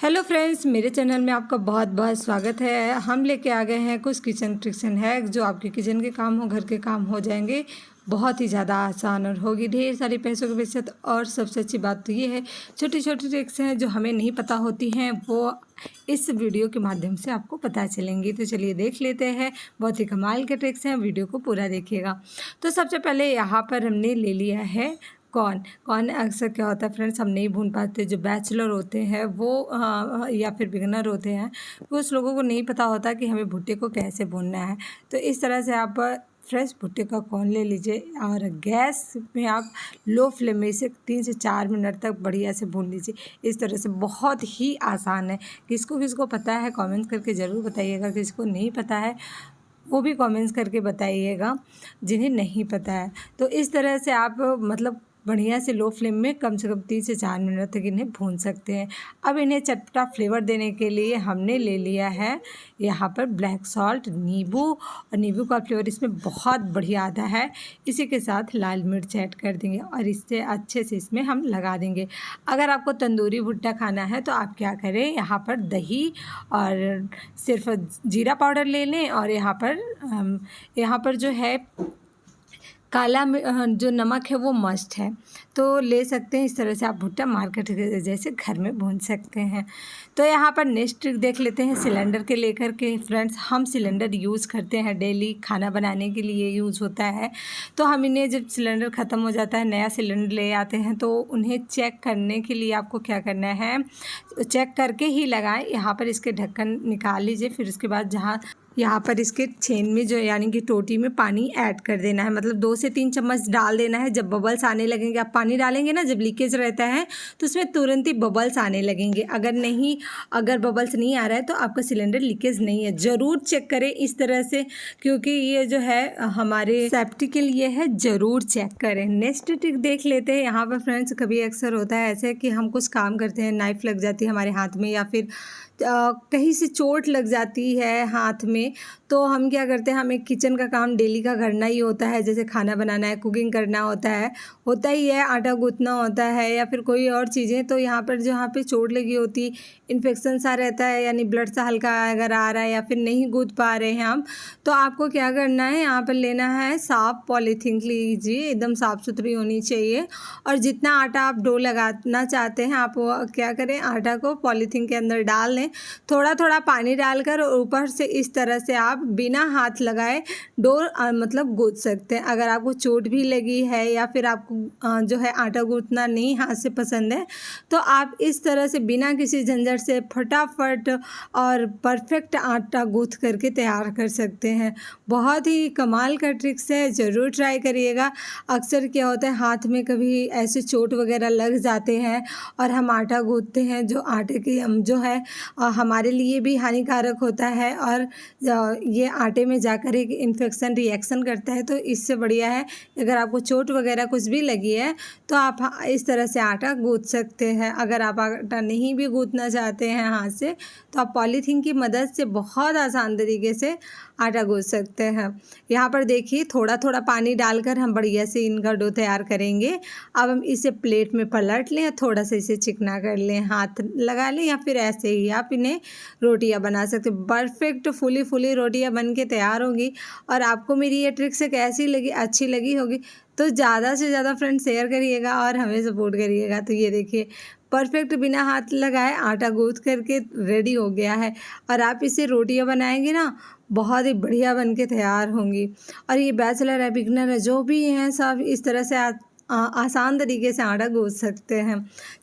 Hello friends, मेरे channel में आपका बहुत बहुत स्वागत है। हम लेके आ गए हैं कुछ किचन ट्रिक्स एंड हैक जो आपके किचन के काम हो, घर के काम हो जाएंगे बहुत ही ज़्यादा आसान और होगी ढेर सारे पैसों की बचत। और सबसे अच्छी बात तो ये है, छोटी छोटी ट्रिक्स हैं जो हमें नहीं पता होती हैं, वो इस वीडियो के माध्यम से आपको पता चलेंगी। तो चलिए देख लेते हैं, बहुत ही कमाल के ट्रिक्स हैं, वीडियो को पूरा देखिएगा। तो सबसे पहले यहाँ पर हमने ले लिया है कॉर्न। अक्सर क्या होता है फ्रेंड्स, हम नहीं भून पाते। जो बैचलर होते हैं वो या फिर बिगनर होते हैं, कुछ लोगों को नहीं पता होता कि हमें भुट्टे को कैसे भूनना है। तो इस तरह से आप फ्रेश भुट्टे का कॉर्न ले लीजिए और गैस में आप लो फ्लेम में इसे 3 से 4 मिनट तक बढ़िया से भून लीजिए। इस तरह से बहुत ही आसान है। किसको किसको पता है कमेंट्स करके ज़रूर बताइएगा। किसको नहीं पता है वो भी कमेंट्स करके बताइएगा, जिन्हें नहीं पता है। तो इस तरह से आप बढ़िया से लो फ्लेम में कम से कम 3 से 4 मिनट तक इन्हें भून सकते हैं। अब इन्हें चटपटा फ्लेवर देने के लिए हमने ले लिया है यहाँ पर ब्लैक सॉल्ट, नींबू। और नींबू का फ्लेवर इसमें बहुत बढ़िया आता है। इसी के साथ लाल मिर्च ऐड कर देंगे और इससे अच्छे से इसमें हम लगा देंगे। अगर आपको तंदूरी भुट्टा खाना है तो आप क्या करें, यहाँ पर दही और सिर्फ जीरा पाउडर ले लें। और यहाँ पर जो है काला जो नमक है वो मस्ट है, तो ले सकते हैं। इस तरह से आप भुट्टा मार्केट के जैसे घर में भून सकते हैं। तो यहाँ पर नेक्स्ट ट्रिक देख लेते हैं सिलेंडर के लेकर के। फ्रेंड्स, हम सिलेंडर यूज़ करते हैं, डेली खाना बनाने के लिए यूज़ होता है। तो हम इन्हें जब सिलेंडर ख़त्म हो जाता है, नया सिलेंडर ले आते हैं, तो उन्हें चेक करने के लिए आपको क्या करना है, चेक करके ही लगाएं। यहाँ पर इसके ढक्कन निकाल लीजिए। फिर उसके बाद यहाँ पर इसके छेन में जो यानी कि टोटी में पानी ऐड कर देना है। 2 से 3 चम्मच डाल देना है। जब बबल्स आने लगेंगे, आप पानी डालेंगे ना, जब लीकेज रहता है तो उसमें तुरंत ही बबल्स आने लगेंगे। अगर बबल्स नहीं आ रहा है तो आपका सिलेंडर लीकेज नहीं है। ज़रूर चेक करें इस तरह से, क्योंकि ये जो है हमारे सेफ्टी के लिए है। ज़रूर चेक करें। नेक्स्ट ट्रिक देख लेते हैं। यहाँ पर फ्रेंड्स, कभी अक्सर होता है ऐसे कि हम कुछ काम करते हैं, नाइफ़ लग जाती है हमारे हाथ में, या फिर कहीं से चोट लग जाती है हाथ में। तो हम क्या करते हैं, हमें किचन का काम डेली का करना ही होता है, जैसे खाना बनाना है, कुकिंग करना होता ही है, आटा गूंथना होता है या फिर कोई और चीज़ें। तो यहाँ पे चोट लगी होती, इन्फेक्शन सा रहता है, यानी ब्लड सा हल्का अगर आ रहा है या फिर नहीं गूंथ पा रहे हैं हम, तो आपको क्या करना है, यहाँ पर लेना है साफ पॉलीथीन लीजिए, एकदम साफ़ सुथरी होनी चाहिए। और जितना आटा आप डो लगाना चाहते हैं, आप वो क्या करें, आटा को पॉलीथीन के अंदर डाल लें, थोड़ा थोड़ा पानी डालकर, और ऊपर से इस तरह से आप बिना हाथ लगाए डो गूंथ सकते हैं। अगर आपको चोट भी लगी है या फिर आपको जो है आटा गूंथना नहीं हाथ से पसंद है, तो आप इस तरह से बिना किसी झंझट से फटाफट और परफेक्ट आटा गूंथ करके तैयार कर सकते हैं। बहुत ही कमाल का ट्रिक्स है, ज़रूर ट्राई करिएगा। अक्सर क्या होता है, हाथ में कभी ऐसे चोट वगैरह लग जाते हैं और हम आटा गूंथते हैं, जो आटे की हम जो है हमारे लिए भी हानिकारक होता है, और ये आटे में जाकर एक इन्फेक्शन रिएक्शन करता है। तो इससे बढ़िया है, अगर आपको चोट वगैरह कुछ भी लगी है तो आप इस तरह से आटा गूंथ सकते हैं। अगर आप आटा नहीं भी गूंथना चाहते हैं हाथ से, तो आप पॉलीथीन की मदद से बहुत आसान तरीके से आटा गूंथ सकते हैं। यहाँ पर देखिए, थोड़ा थोड़ा पानी डालकर हम बढ़िया से इनका डो तैयार करेंगे। अब हम इसे प्लेट में पलट लें, थोड़ा सा इसे चिकना कर लें, हाथ लगा लें, या फिर ऐसे ही आप इन्हें रोटियां बना सकते हैं। परफेक्ट फुली रोटियां बन के तैयार होंगी। और आपको मेरी ये ट्रिक्स कैसी लगी, अच्छी लगी होगी, तो ज़्यादा से ज़्यादा फ्रेंड्स शेयर करिएगा और हमें सपोर्ट करिएगा। तो ये देखिए, परफेक्ट बिना हाथ लगाए आटा गूंथ करके रेडी हो गया है। और आप इसे रोटियां बनाएंगे ना, बहुत ही बढ़िया बन के तैयार होंगी। और ये बैचलर है, बिगनर है, जो भी हैं, सब इस तरह से आसान तरीके से आटा गूंथ सकते हैं।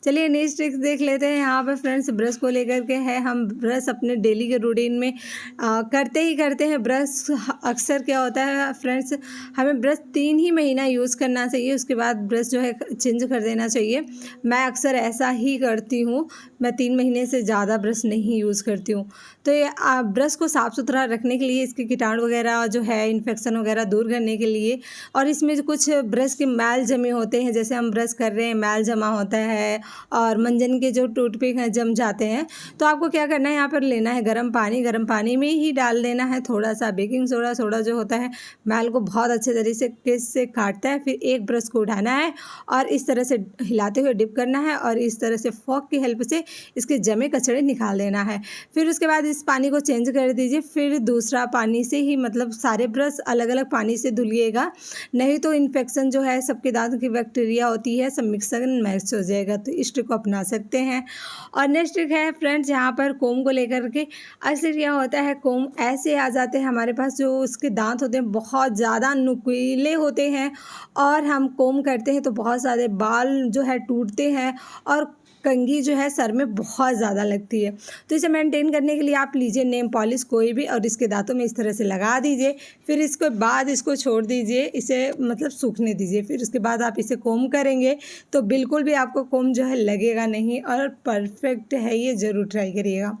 चलिए नेक्स्ट ट्रिक्स देख लेते हैं। यहाँ पर फ्रेंड्स, ब्रश को लेकर के है। हम ब्रश अपने डेली के रूटीन में करते हैं। ब्रश अक्सर क्या होता है फ्रेंड्स, हमें ब्रश 3 ही महीना यूज़ करना चाहिए, उसके बाद ब्रश जो है चेंज कर देना चाहिए। मैं अक्सर ऐसा ही करती हूँ, मैं 3 महीने से ज़्यादा ब्रश नहीं यूज़ करती हूँ। तो ये ब्रश को साफ़ सुथरा रखने के लिए, इसके कीटाणु वगैरह जो है, इन्फेक्शन वगैरह दूर करने के लिए, और इसमें जो कुछ ब्रश के मैल जमे होते हैं, जैसे हम ब्रश कर रहे हैं मैल जमा होता है और मंजन के जो टूथपिक हैं जम जाते हैं, तो आपको क्या करना है, यहाँ पर लेना है गर्म पानी में ही डाल देना है थोड़ा सा बेकिंग सोडा जो होता है मैल को बहुत अच्छे तरीके से काटता है। फिर एक ब्रश को उठाना है और इस तरह से हिलाते हुए डिप करना है और इस तरह से फॉक की हेल्प से इसके जमे कचड़े निकाल देना है। फिर उसके बाद इस पानी को चेंज कर दीजिए। फिर दूसरा पानी से ही मतलब सारे ब्रश अलग अलग पानी से धुलिएगा, नहीं तो इन्फेक्शन जो है सबके दांतों की बैक्टीरिया होती है सब मिक्सर मैच हो जाएगा। तो इस ट्रिक को अपना सकते हैं। और नेक्स्ट ट्रिक है फ्रेंड्स, यहाँ पर कोम को लेकर के अक्सर क्या होता है, कोम ऐसे आ जाते हैं हमारे पास जो उसके दांत होते हैं बहुत ज़्यादा नुकीले होते हैं और हम कोम करते हैं तो बहुत सारे बाल जो है टूटते हैं और कंघी जो है सर में बहुत ज़्यादा लगती है। तो इसे मेंटेन करने के लिए आप लीजिए नेल पॉलिश कोई भी और इसके दांतों में इस तरह से लगा दीजिए। फिर इसके बाद इसको छोड़ दीजिए, इसे मतलब सूखने दीजिए। फिर उसके बाद आप इसे कोम करेंगे तो बिल्कुल भी आपको कोम जो है लगेगा नहीं और परफेक्ट है, ये ज़रूर ट्राई करिएगा।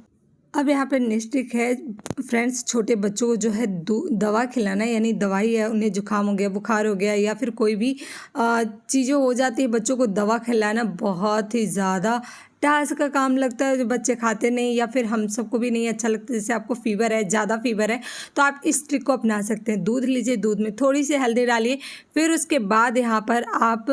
अब यहाँ पर नेक्स्ट ट्रिक है फ्रेंड्स, छोटे बच्चों को जो है दवा खिलाना, यानी दवाई है, उन्हें जुकाम हो गया, बुखार हो गया या फिर कोई भी चीज़ें हो जाती है, बच्चों को दवा खिलाना बहुत ही ज़्यादा टास्क का काम लगता है। जो बच्चे खाते नहीं या फिर हम सबको भी नहीं अच्छा लगता, जैसे आपको फीवर है, ज़्यादा फीवर है, तो आप इस ट्रिक को अपना सकते हैं। दूध लीजिए, दूध में थोड़ी सी हल्दी डालिए, फिर उसके बाद यहाँ पर आप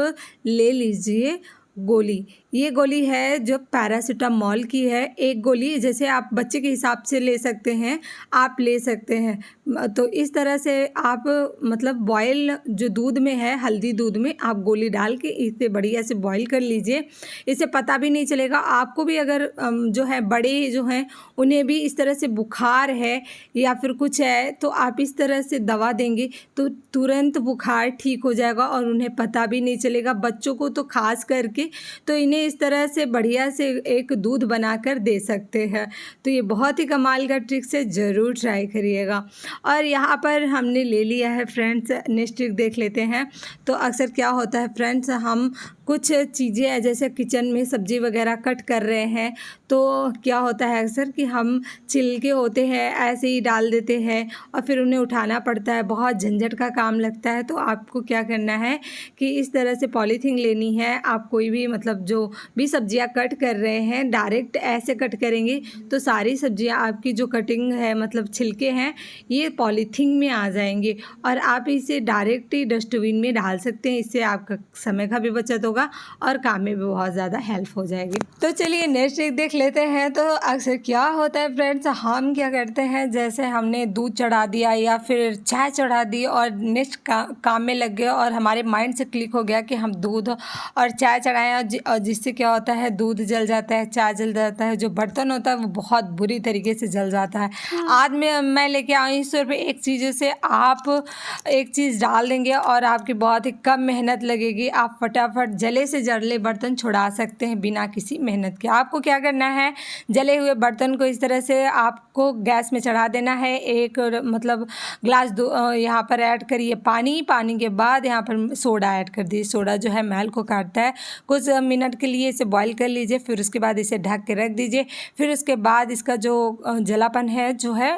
ले लीजिए गोली। ये गोली है जो पैरासीटामोल की है, एक गोली, जैसे आप बच्चे के हिसाब से ले सकते हैं, आप ले सकते हैं। तो इस तरह से आप मतलब बॉयल जो दूध में है, हल्दी दूध में आप गोली डाल के इसे बढ़िया से बॉयल कर लीजिए। इसे पता भी नहीं चलेगा आपको भी, अगर जो है बड़े जो हैं उन्हें भी इस तरह से बुखार है या फिर कुछ है तो आप इस तरह से दवा देंगे तो तुरंत बुखार ठीक हो जाएगा और उन्हें पता भी नहीं चलेगा। बच्चों को तो खास करके तो इन्हें इस तरह से बढ़िया से एक दूध बनाकर दे सकते हैं। तो ये बहुत ही कमाल का ट्रिक है, ज़रूर ट्राई करिएगा। और यहाँ पर हमने ले लिया है फ्रेंड्स, नेक्स्ट ट्रिक देख लेते हैं। तो अक्सर क्या होता है फ्रेंड्स, हम कुछ चीज़ें जैसे किचन में सब्ज़ी वगैरह कट कर रहे हैं तो क्या होता है अक्सर कि हम छिलके होते हैं ऐसे ही डाल देते हैं और फिर उन्हें उठाना पड़ता है, बहुत झंझट का काम लगता है। तो आपको क्या करना है कि इस तरह से पॉलीथीन लेनी है। आप कोई भी मतलब जो भी सब्जियां कट कर रहे हैं डायरेक्ट ऐसे कट करेंगे तो सारी सब्जियां आपकी जो कटिंग है मतलब छिलके हैं ये पॉलीथीन में आ जाएंगे और आप इसे डायरेक्ट ही डस्टबिन में डाल सकते हैं। इससे आपका समय का भी बचत होगा और काम में भी बहुत ज़्यादा हेल्प हो जाएगी। तो चलिए नेक्स्ट ट्रिक देख लेते हैं। तो अक्सर क्या होता है फ्रेंड्स, हम क्या करते हैं, जैसे हमने दूध चढ़ा दिया या फिर चाय चढ़ा दी और नेक्स्ट काम में लग गए और हमारे माइंड से क्लिक हो गया कि हम दूध और चाय चढ़ाएं और जिससे क्या होता है दूध जल जाता है, चाय जल जाता है, जो बर्तन होता है वो बहुत बुरी तरीके से जल जाता है। आज मैं लेके आई 100 रुपये एक चीज़ से आप एक चीज़ डाल देंगे और आपकी बहुत ही कम मेहनत लगेगी, आप फटाफट जले से जले बर्तन छुड़ा सकते हैं बिना किसी मेहनत के। आपको क्या करना है, जले हुए बर्तन को इस तरह से आपको गैस में चढ़ा देना है। एक मतलब ग्लास यहाँ पर ऐड करिए पानी के बाद यहाँ पर सोडा ऐड कर दीजिए। सोडा जो है मैल को काटता है। कुछ मिनट के लिए इसे बॉईल कर लीजिए, फिर उसके बाद इसे ढक के रख दीजिए। फिर उसके बाद इसका जो जलापन है जो है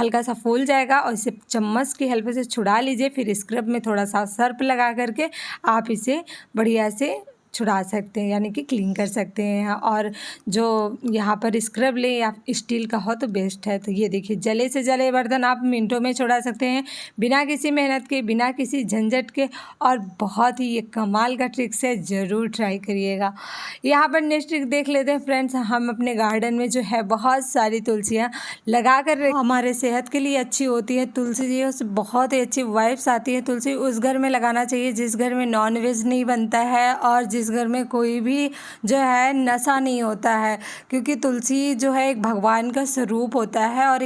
हल्का सा फूल जाएगा और इसे चम्मच की हेल्प से छुड़ा लीजिए। फिर स्क्रब में थोड़ा सा सर्फ लगा करके आप इसे बढ़िया से छुड़ा सकते हैं, यानी कि क्लीन कर सकते हैं। और जो यहाँ पर स्क्रब ले या स्टील का हो तो बेस्ट है। तो ये देखिए जले से जले बर्तन आप मिनटों में छुड़ा सकते हैं बिना किसी मेहनत के, बिना किसी झंझट के, और बहुत ही ये कमाल का ट्रिक्स है, ज़रूर ट्राई करिएगा। यहाँ पर नेक्स्ट ट्रिक देख लेते हैं फ्रेंड्स। हम अपने गार्डन में जो है बहुत सारी तुलसियाँ लगा कर हमारे सेहत के लिए अच्छी होती है। तुलसी जी उससे बहुत ही अच्छी वाइब्स आती है। तुलसी उस घर में लगाना चाहिए जिस घर में नॉन वेज नहीं बनता है और जिस घर में कोई भी जो है नशा नहीं होता है, क्योंकि तुलसी जो है एक भगवान का स्वरूप होता है और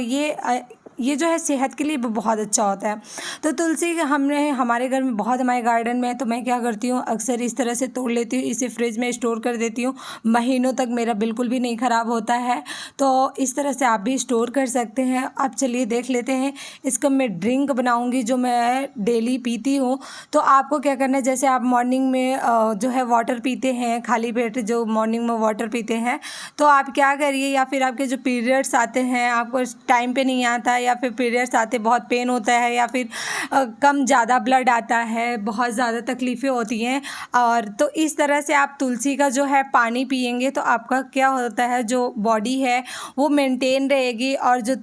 ये जो है सेहत के लिए बहुत अच्छा होता है। तो तुलसी हमने हमारे घर में बहुत, हमारे गार्डन में है, तो मैं क्या करती हूँ अक्सर इस तरह से तोड़ लेती हूँ, इसे फ्रिज में स्टोर कर देती हूँ, महीनों तक मेरा बिल्कुल भी नहीं ख़राब होता है। तो इस तरह से आप भी स्टोर कर सकते हैं। अब चलिए देख लेते हैं, इसका मैं ड्रिंक बनाऊँगी जो मैं डेली पीती हूँ। तो आपको क्या करना है, जैसे आप मॉर्निंग में जो है वाटर पीते हैं, खाली पेट जो मॉर्निंग में वाटर पीते हैं, तो आप क्या करिए, या फिर आपके जो पीरियड्स आते हैं आपको टाइम पे नहीं आता या फिर पीरियड्स आते बहुत पेन होता है या फिर कम ज़्यादा ब्लड आता है, बहुत ज़्यादा तकलीफ़ें होती हैं। और तो इस तरह से आप तुलसी का जो है पानी पिएंगे तो आपका क्या होता है, जो बॉडी है वो मेंटेन रहेगी और जो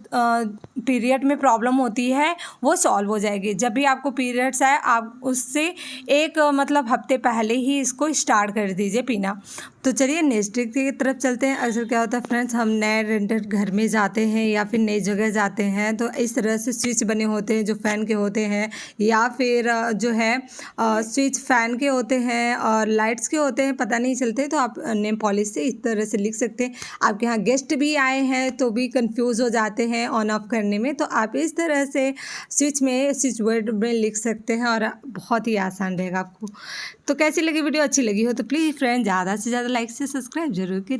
पीरियड में प्रॉब्लम होती है वो सॉल्व हो जाएगी। जब भी आपको पीरियड्स आए आप उससे एक मतलब हफ्ते पहले ही इसको स्टार्ट कर दीजिए पीना। तो चलिए नेक्स्ट ट्रिक की तरफ चलते हैं। अक्सर क्या होता है फ्रेंड्स, हम नए रेंटेड घर में जाते हैं या फिर नई जगह जाते हैं तो इस तरह से स्विच बने होते हैं जो फ़ैन के होते हैं या फिर जो है स्विच फ़ैन के होते हैं और लाइट्स के होते हैं, पता नहीं चलते। तो आप नेम पॉलिश से इस तरह से लिख सकते हैं। आपके यहाँ गेस्ट भी आए हैं तो भी कंफ्यूज हो जाते हैं ऑन ऑफ करने में, तो आप इस तरह से स्विच बोर्ड में लिख सकते हैं और बहुत ही आसान रहेगा आपको। तो कैसी लगी वीडियो, अच्छी लगी हो तो प्लीज़ फ्रेंड ज़्यादा से ज़्यादा लाइक से सब्सक्राइब जरूर करिए।